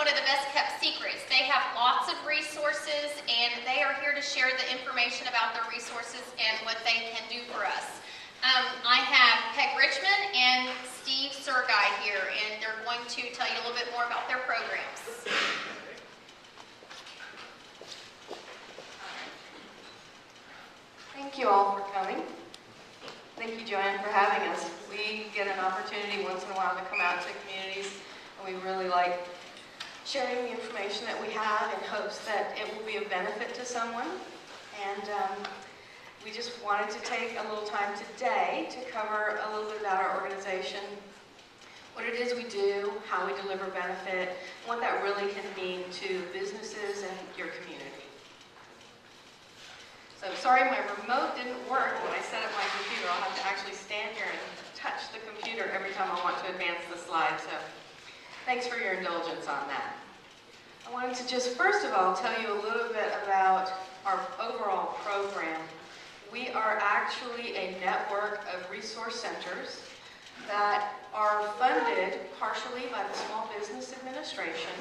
one of the best kept secrets. They have lots of resources, and they are here to share the information about their resources and what they can do for us. I have Peg Richmond and Steve Sergei here, and they're going to tell you a little bit more about their programs. Thank you all for coming. Thank you, Joanne, for having us. We get an opportunity once in a while to come out to communities, and we really like sharing the information that we have in hopes that it will be of benefit to someone. And we just wanted to take a little time today to cover a little bit about our organization, what it is we do, how we deliver benefit, and what that really can mean to businesses and your community. So sorry my remote didn't work when I set up my computer. I'll have to actually stand here and touch the computer every time I want to advance the slide. So thanks for your indulgence on that. I wanted to just first of all tell you a little bit about our overall program. We are actually a network of resource centers that are funded partially by the Small Business Administration,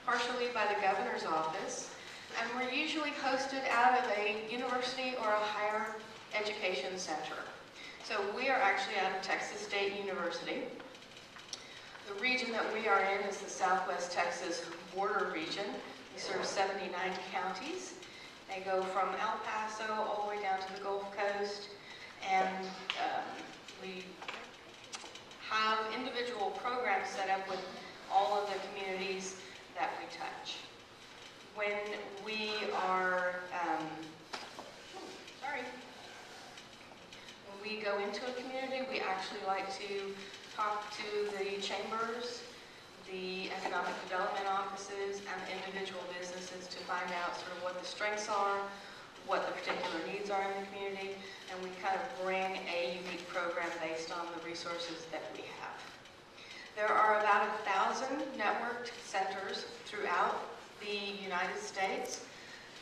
partially by the Governor's Office, and we're usually hosted out of a university or a higher education center. So we are actually out of Texas State University. The region that we are in is the Southwest Texas border region. We serve 79 counties. They go from El Paso all the way down to the Gulf Coast, and we have individual programs set up with all of the communities that we touch. When we are, when we go into a community, we actually like to talk to the chambers, the economic development offices, and individual businesses to find out sort of what the strengths are, what the particular needs are in the community, and we kind of bring a unique program based on the resources that we have. There are about 1,000 networked centers throughout the United States.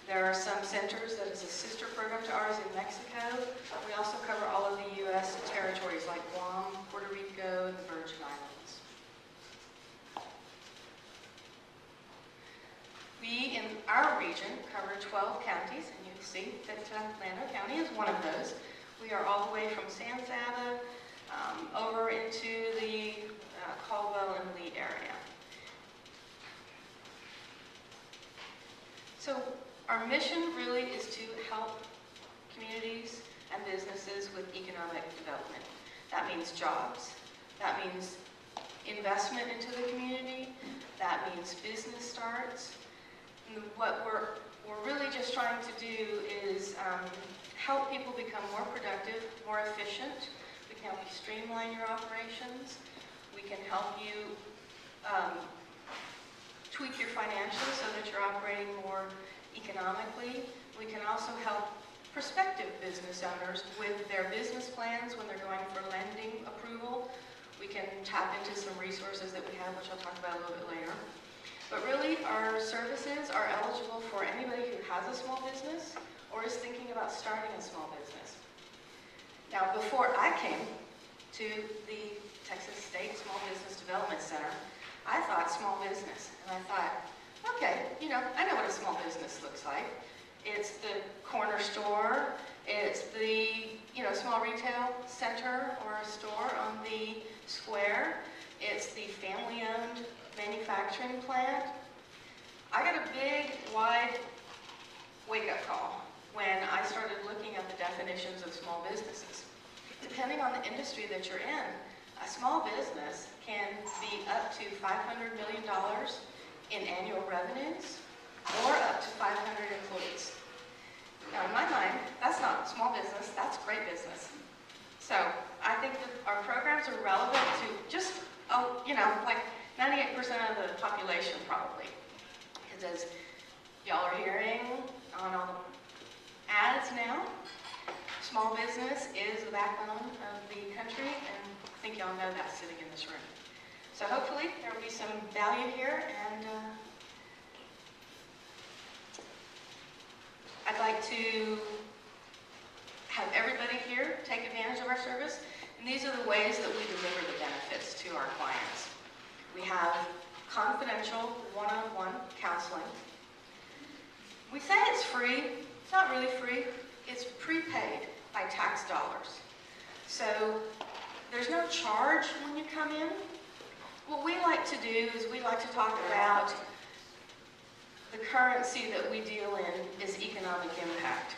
There are some centers that is a sister program to ours in Mexico. We also cover all of the U.S. territories like Guam, Puerto Rico, and the Virgin Islands. We, in our region, cover 12 counties, and you can see that Llano County is one of those. We are all the way from San Saba over into the Caldwell and Lee area. So our mission really is to help communities and businesses with economic development. That means jobs. That means investment into the community. That means business starts. And what we're really just trying to do is help people become more productive, more efficient. We can help you streamline your operations. We can help you tweak your financials so that you're operating more economically. We can also help prospective business owners with their business plans when they're going for lending approval. We can tap into some resources that we have, which I'll talk about a little bit later. But really, our services are eligible for anybody who has a small business or is thinking about starting a small business. Now, before I came to the Texas State Small Business Development Center, I thought small business, and I thought, okay, I know what a small business looks like. It's the corner store, it's the, small retail center or a store on the square, it's the family-owned manufacturing plant. I got a big, wide wake-up call when I started looking at the definitions of small businesses. Depending on the industry that you're in, a small business can be up to $500 million in annual revenues or up to 500 employees. Now, in my mind, that's not small business, that's great business. So I think that our programs are relevant to just, like 98% of the population probably. Because as y'all are hearing on all the ads now, small business is the backbone of the country, and I think y'all know that sitting in this room. So hopefully there will be some value here, and I'd like to have everybody here take advantage of our service, and these are the ways that we deliver the benefits to our clients. We have confidential, one-on-one counseling. We say it's free. It's not really free. It's prepaid by tax dollars. So there's no charge when you come in. What we like to do is we like to talk about the currency that we deal in is economic impact.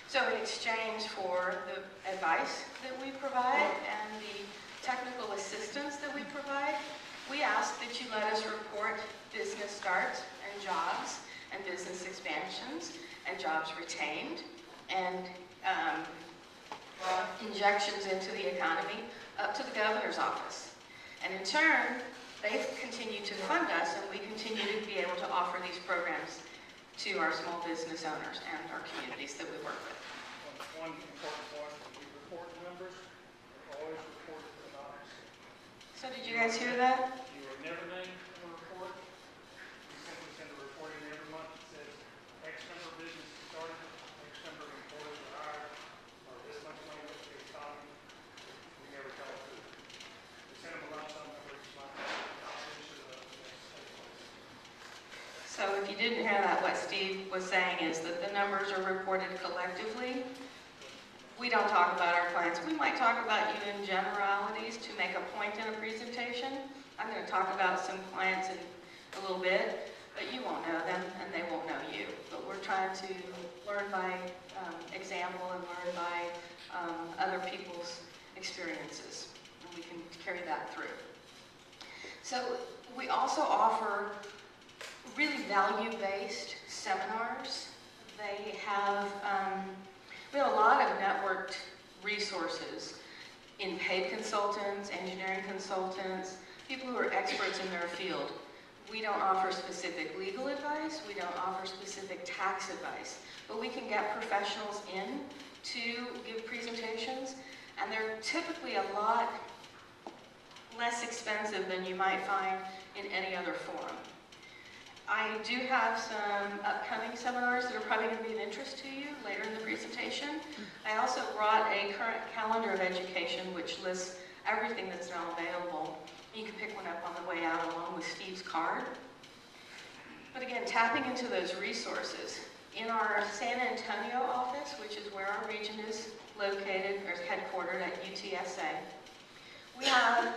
So in exchange for the advice that we provide and the technical assistance that we provide, we ask that you let us report business starts and jobs and business expansions and jobs retained and injections into the economy up to the governor's office. And in turn, they continue to fund us, and we continue to be able to offer these programs to our small business owners and our communities that we work with. One important point, we report numbers, they're always reported anonymous. So did you guys hear that? You are never named in a report. We simply send a report in every month that says X number of businesses started, X number of employees were hired, or this much money went to the economy. We never tell the truth. We send them a lump sum number each month. So if you didn't hear that, what Steve was saying is that the numbers are reported collectively. We don't talk about our clients. We might talk about you in generalities to make a point in a presentation. I'm going to talk about some clients in a little bit, but you won't know them and they won't know you. But we're trying to learn by example and learn by other people's experiences, and we can carry that through. So we also offer really value-based seminars. They have, we have a lot of networked resources in paid consultants, engineering consultants, people who are experts in their field. We don't offer specific legal advice, we don't offer specific tax advice, but we can get professionals in to give presentations, and they're typically a lot less expensive than you might find in any other forum. I do have some upcoming seminars that are probably going to be of interest to you later in the presentation. I also brought a current calendar of education which lists everything that's now available. You can pick one up on the way out along with Steve's card. But again, tapping into those resources. In our San Antonio office, which is where our region is located, or is headquartered at UTSA, we have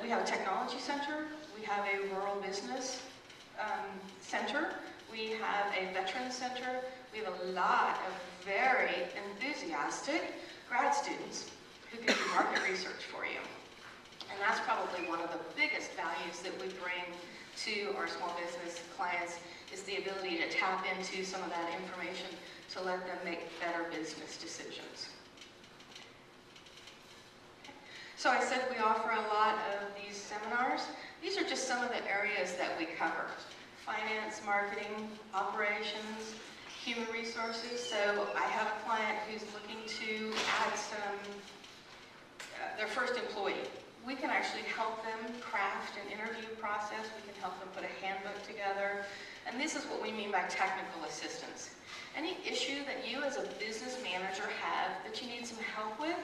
we have a technology center, we have a rural business center, we have a veteran center, we have a lot of very enthusiastic grad students who can do market research for you. And that's probably one of the biggest values that we bring to our small business clients, is the ability to tap into some of that information to let them make better business decisions. So I said we offer a lot of these seminars. These are just some of the areas that we cover: finance, marketing, operations, human resources. So I have a client who's looking to add their first employee. We can actually help them craft an interview process. We can help them put a handbook together. And this is what we mean by technical assistance. Any issue that you as a business manager have that you need some help with,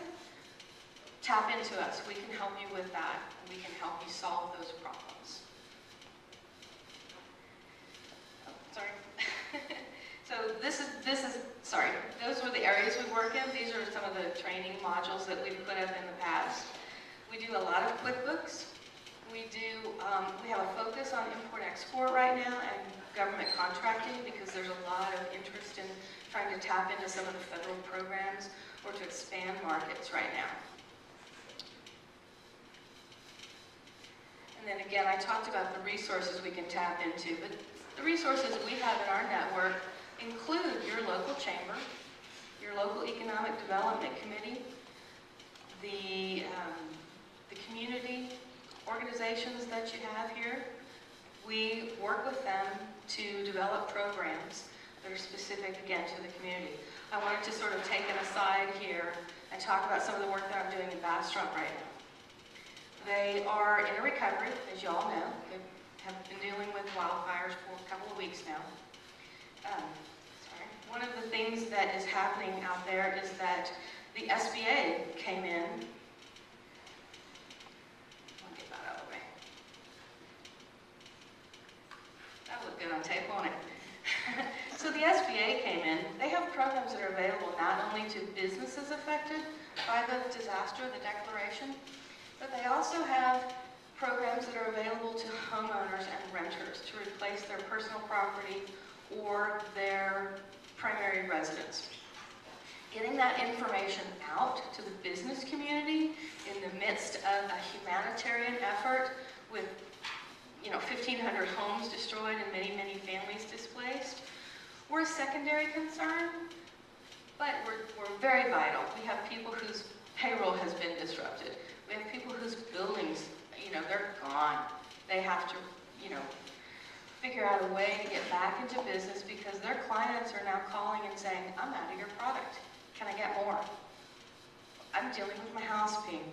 tap into us. We can help you with that. We can help you solve those problems. Oh, sorry. So sorry, those were the areas we work in. These are some of the training modules that we've put up in the past. We do a lot of QuickBooks. We have a focus on import-export right now and government contracting, because there's a lot of interest in trying to tap into some of the federal programs or to expand markets right now. And then again, I talked about the resources we can tap into, but the resources we have in our network include your local chamber, your local economic development committee, the community organizations that you have here. We work with them to develop programs that are specific, again, to the community. I wanted to sort of take an aside here and talk about some of the work that I'm doing in Bastrop right now. They are in a recovery, as you all know. They have been dealing with wildfires for a couple of weeks now. One of the things that is happening out there is that the SBA came in. I'll get that out of the way. duct tape on it. So the SBA came in. They have programs that are available not only to businesses affected by the disaster, the declaration, but they also have programs that are available to homeowners and renters to replace their personal property or their primary residence. Getting that information out to the business community in the midst of a humanitarian effort with 1,500 homes destroyed and many, many families displaced, we're a secondary concern, but we're very vital. We have people whose payroll has been disrupted. We have people whose buildings, they're gone. They have to, figure out a way to get back into business because their clients are now calling and saying, I'm out of your product. Can I get more? I'm dealing with my house being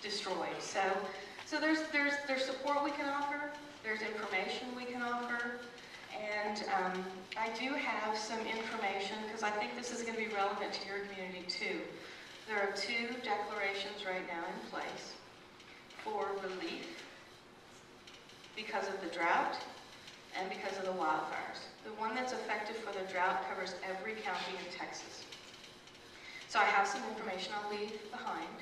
destroyed. So there's support we can offer. There's information we can offer. And I do have some information because I think this is going to be relevant to your community too. There are 2 declarations right now in place for relief because of the drought and because of the wildfires. The one that's effective for the drought covers every county in Texas. So I have some information I'll leave behind,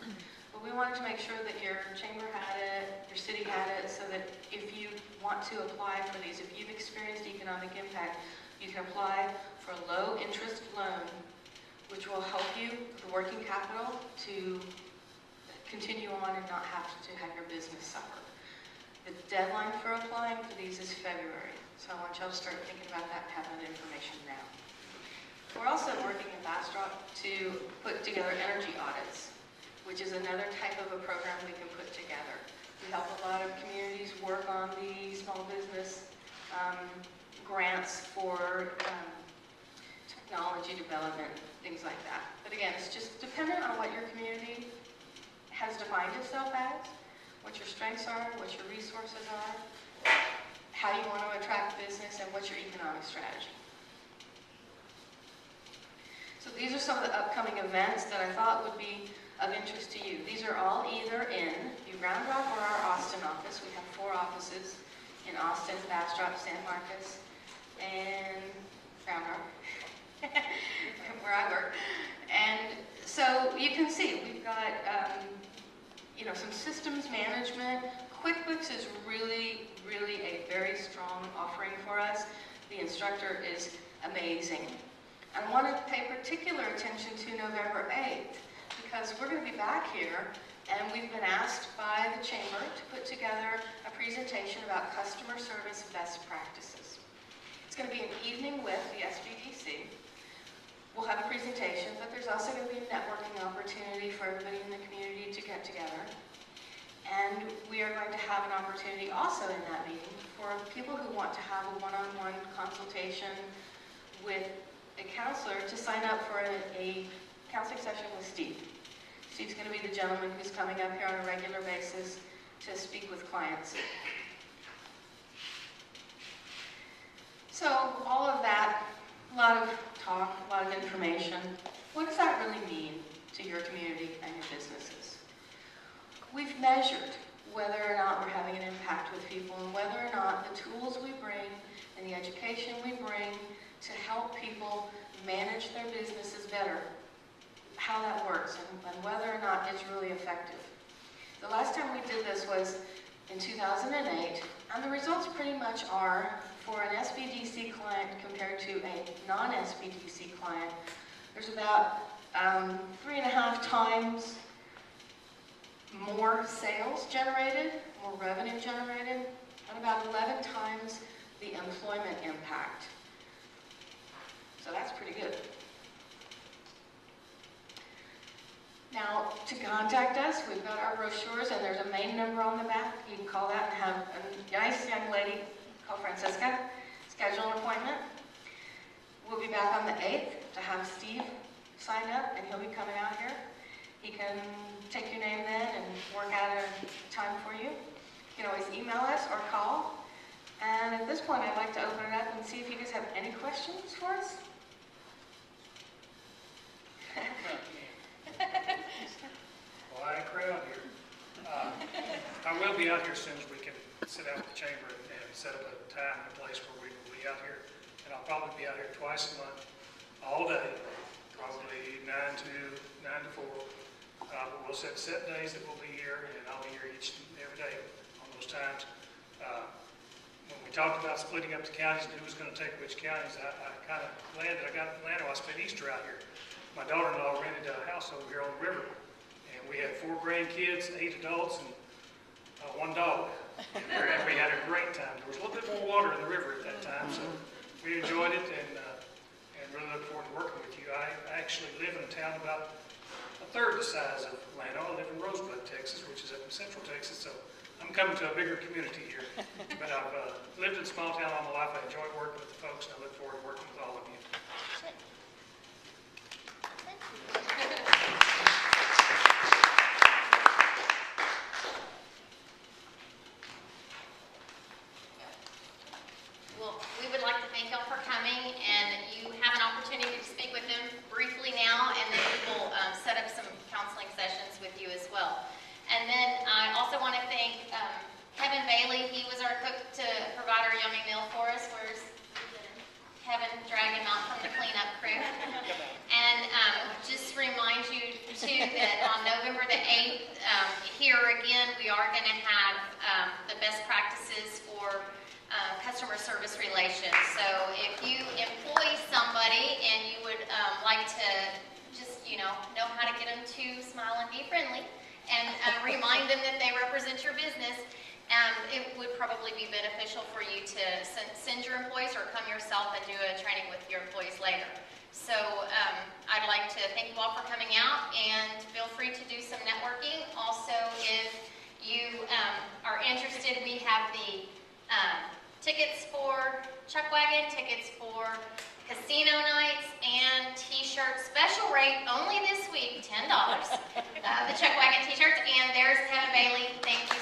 but we wanted to make sure that your chamber had it, your city had it, so that if you want to apply for these, if you've experienced economic impact, you can apply for a low interest loan, which will help you with the working capital to continue on and not have to have your business suffer. The deadline for applying for these is February, so I want y'all to start thinking about that and have that information now. We're also working in Bastrop to put together energy audits, which is another type of a program we can put together. We help a lot of communities work on the small business grants for technology development, things like that. But again, it's just dependent on what your community has defined itself as, what your strengths are, what your resources are, how you want to attract business, and what's your economic strategy. So these are some of the upcoming events that I thought would be of interest to you. These are all either in New Round Rock or our Austin office. We have 4 offices in Austin, Bastrop, San Marcos, and Round Rock, where I work. And so you can see we've got some systems management. QuickBooks is really, really a very strong offering for us. The instructor is amazing. I want to pay particular attention to November 8th because we're going to be back here and we've been asked by the chamber to put together a presentation about customer service best practices. It's going to be an evening with the SBDC. We'll have a presentation, but there's also going to be a networking opportunity for everybody in the community to get together. And we are going to have an opportunity also in that meeting for people who want to have a one-on-one consultation with a counselor to sign up for a counseling session with Steve. Steve's going to be the gentleman who's coming up here on a regular basis to speak with clients. So all of that, a lot of talk, a lot of information. What does that really mean to your community and your businesses? We've measured whether or not we're having an impact with people and whether or not the tools we bring and the education we bring to help people manage their businesses better, how that works and whether or not it's really effective. The last time we did this was in 2008, and the results pretty much are for an SBDC client compared to a non-SBDC client, there's about 3.5 times more sales generated, more revenue generated, and about 11 times the employment impact. So that's pretty good. Now, to contact us, we've got our brochures, and there's a main number on the back. You can call that and have a nice young lady, call Francesca, schedule an appointment. We'll be back on the 8th to have Steve sign up, and he'll be coming out here. He can take your name then and work out a time for you. You can always email us or call. And at this point, I'd like to open it up and see if you guys have any questions for us. Quiet crowd here. I will be out here as soon as we can sit down with the chamber and set up a time and a place where we will be out here. And I'll probably be out here twice a month, all day, probably 9 to 4. But we'll set days that we'll be here, and I'll be here each and every day on those times. When we talked about splitting up the counties and who was going to take which counties, I kind of glad that I got Llano. I spent Easter out here. My daughter-in-law rented a house over here on the river, and we had 4 grandkids, 8 adults, and 1 dog. And we had a great time. There was a little bit more water in the river at that time, so we enjoyed it and really look forward to working with you. I actually live in a town about a third the size of Llano. I live in Rosebud, Texas, which is up in central Texas, so I'm coming to a bigger community here. But I've lived in a small town all my life. I enjoy working with the folks, and I look forward to working with all of you. Well, we would like to thank y'all for coming, and you have an opportunity to speak with them briefly now, and then we will set up some counseling sessions with you as well. And then I also want to thank Kevin Bailey. He was our cook to provide our yummy meal for us. Where's Kevin? Drag him out from the cleanup crew. And just remind you, too, that on November the 8th, here again, we are going to have the best practices for customer service relations. So if you employ somebody and you would like to just, know how to get them to smile and be friendly and remind them that they represent your business, it would probably be beneficial for you to send your employees or come yourself and do a training with your employees later. So I'd like to thank you all for coming out, and feel free to do some networking. Also, if you are interested, we have the tickets for Chuck Wagon, tickets for casino nights, and t-shirts. Special rate only this week, $10. The Chuck Wagon t-shirts, and there's Kevin Bailey. Thank you.